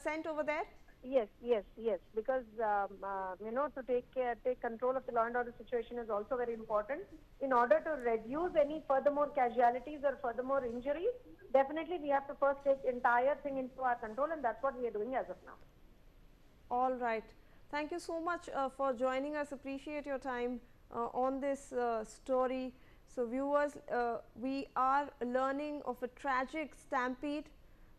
sent over there? Yes, yes, yes. Because to take control of the law and order situation is also very important. In order to reduce any furthermore casualties or furthermore injuries, definitely we have to first take entire thing into our control, and that's what we are doing as of now. All right. Thank you so much for joining us. Appreciate your time on this story. So, viewers, we are learning of a tragic stampede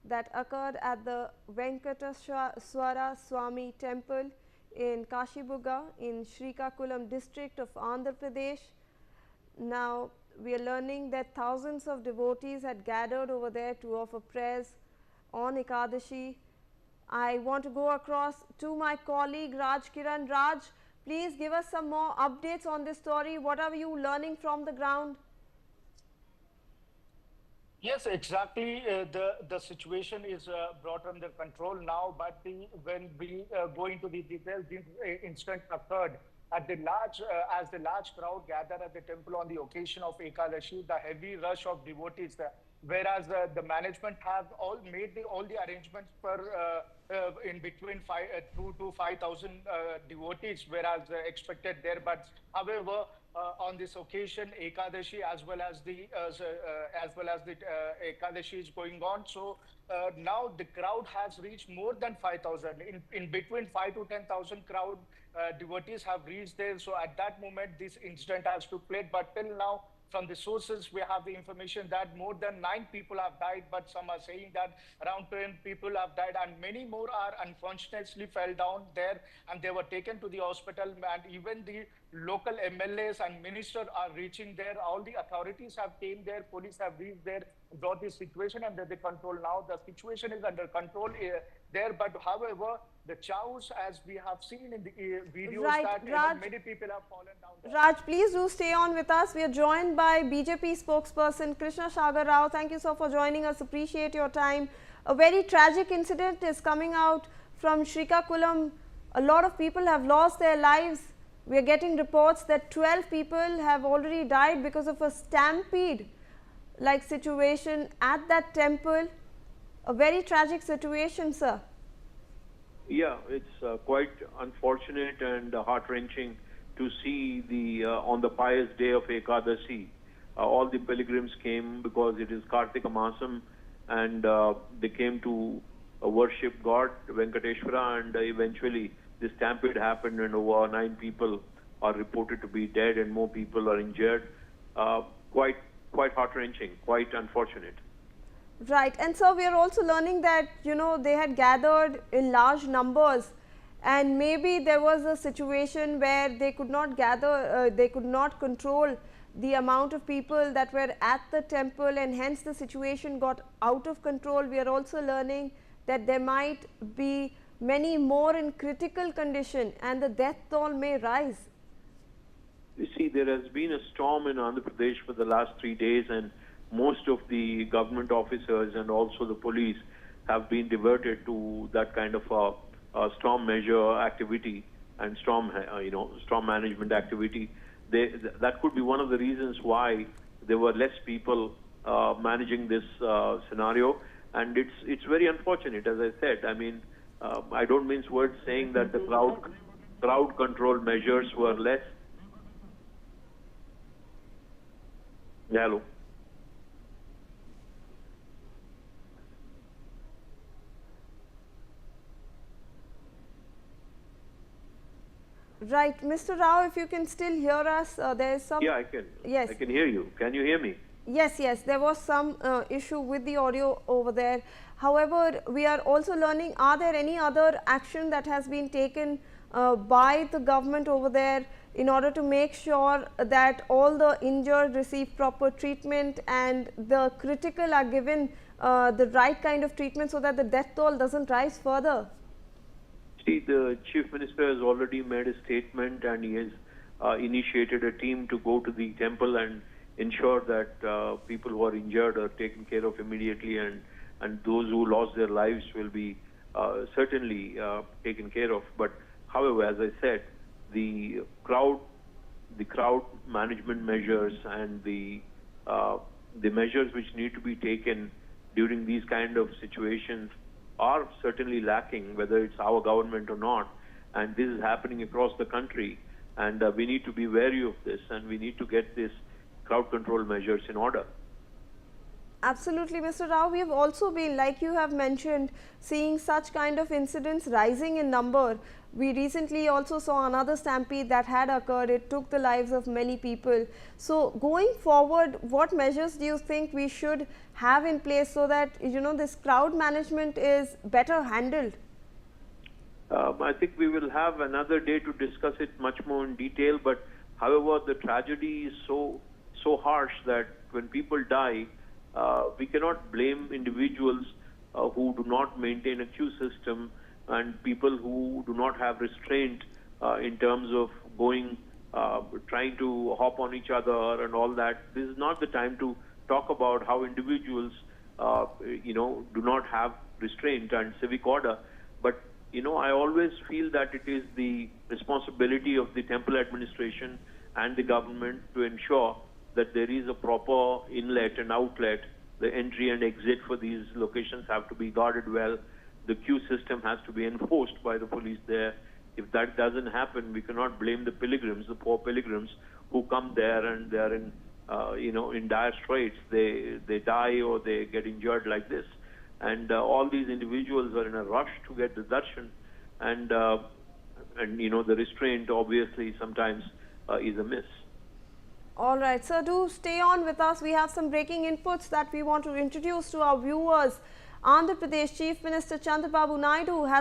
that occurred at the Venkateswara Swamy Temple in Kashibuga in Srikakulam district of Andhra Pradesh. Now, we are learning that thousands of devotees had gathered over there to offer prayers on Ekadashi. I want to go across to my colleague Raj Kiran. Raj, please give us some more updates on this story. What are you learning from the ground? Yes, exactly. The situation is brought under control now. But when we go into the details, this incident occurred at the large as the large crowd gathered at the temple on the occasion of Ekadashi. The heavy rush of devotees, whereas the management have all made all the arrangements for in between 2 to 5,000 devotees, whereas expected there. But however, on this occasion, Ekadashi as well as the Ekadashi is going on. So now the crowd has reached more than 5,000. In between 5 to 10,000 crowd devotees have reached there. So at that moment, this incident has took place. But till now, from the sources, we have the information that more than 9 people have died, but some are saying that around 10 people have died, and many more are unfortunately fell down there, and they were taken to the hospital. And even the local MLAs and minister are reaching there. All the authorities have came there, police have reached there, brought this situation under the control. Now the situation is under control there, but however, the chaos, as we have seen in the videos, Right, that Raj, many people have fallen down there. Raj, please do stay on with us. We are joined by BJP spokesperson Krishna Sagar Rao. Thank you so for joining us. Appreciate your time. A very tragic incident is coming out from Srikakulam. A lot of people have lost their lives. We are getting reports that 12 people have already died because of a stampede like situation at that temple. A very tragic situation, sir. Yeah, it's quite unfortunate and heart-wrenching to see on the pious day of Ekadashi, all the pilgrims came because it is Kartika Masam, and they came to worship God, Venkateswara, and eventually this stampede happened, and over 9 people are reported to be dead and more people are injured. Quite heart-wrenching, quite unfortunate. Right, and so we are also learning that they had gathered in large numbers, and maybe there was a situation where they could not gather, they could not control the amount of people that were at the temple, and hence the situation got out of control. We are also learning that there might be many more in critical condition and the death toll may rise. You see, there has been a storm in Andhra Pradesh for the last 3 days, and most of the government officers and also the police have been diverted to that kind of a storm measure activity and storm management activity. That could be one of the reasons why there were less people managing this scenario, and it's very unfortunate. As I said, I mean, I don't mince words saying that the crowd control measures were less. Hello. Right, Mr. Rao, if you can still hear us, there is some. Yeah, I can. Yes, I can hear you. Can you hear me? Yes, there was some issue with the audio over there. However, we are also learning, are there any other action that has been taken by the government over there in order to make sure that all the injured receive proper treatment and the critical are given the right kind of treatment so that the death toll doesn't rise further? See, the Chief Minister has already made a statement, and he has initiated a team to go to the temple and ensure that people who are injured are taken care of immediately, and those who lost their lives will be certainly taken care of. But however, as I said, the crowd management measures and the measures which need to be taken during these kind of situations are certainly lacking, whether it's our government or not. And this is happening across the country. And we need to be wary of this, and we need to get these crowd control measures in order. Absolutely, Mr. Rao. We have also been, like you have mentioned, seeing such kind of incidents rising in number. We recently also saw another stampede that had occurred. It took the lives of many people. So going forward, what measures do you think we should have in place so that, this crowd management is better handled? I think we will have another day to discuss it much more in detail. But however, the tragedy is so harsh that when people die, we cannot blame individuals who do not maintain a queue system and people who do not have restraint in terms of trying to hop on each other and all that. This is not the time to talk about how individuals, do not have restraint and civic order. But, I always feel that it is the responsibility of the temple administration and the government to ensure that there is a proper inlet and outlet. The entry and exit for these locations have to be guarded well. The queue system has to be enforced by the police there. If that doesn't happen, we cannot blame the pilgrims, the poor pilgrims who come there and they are in dire straits. They die or they get injured like this. And all these individuals are in a rush to get the darshan. And the restraint obviously sometimes is a miss. All right, sir, do stay on with us. We have some breaking inputs that we want to introduce to our viewers. Andhra Pradesh Chief Minister Chandrababu Naidu has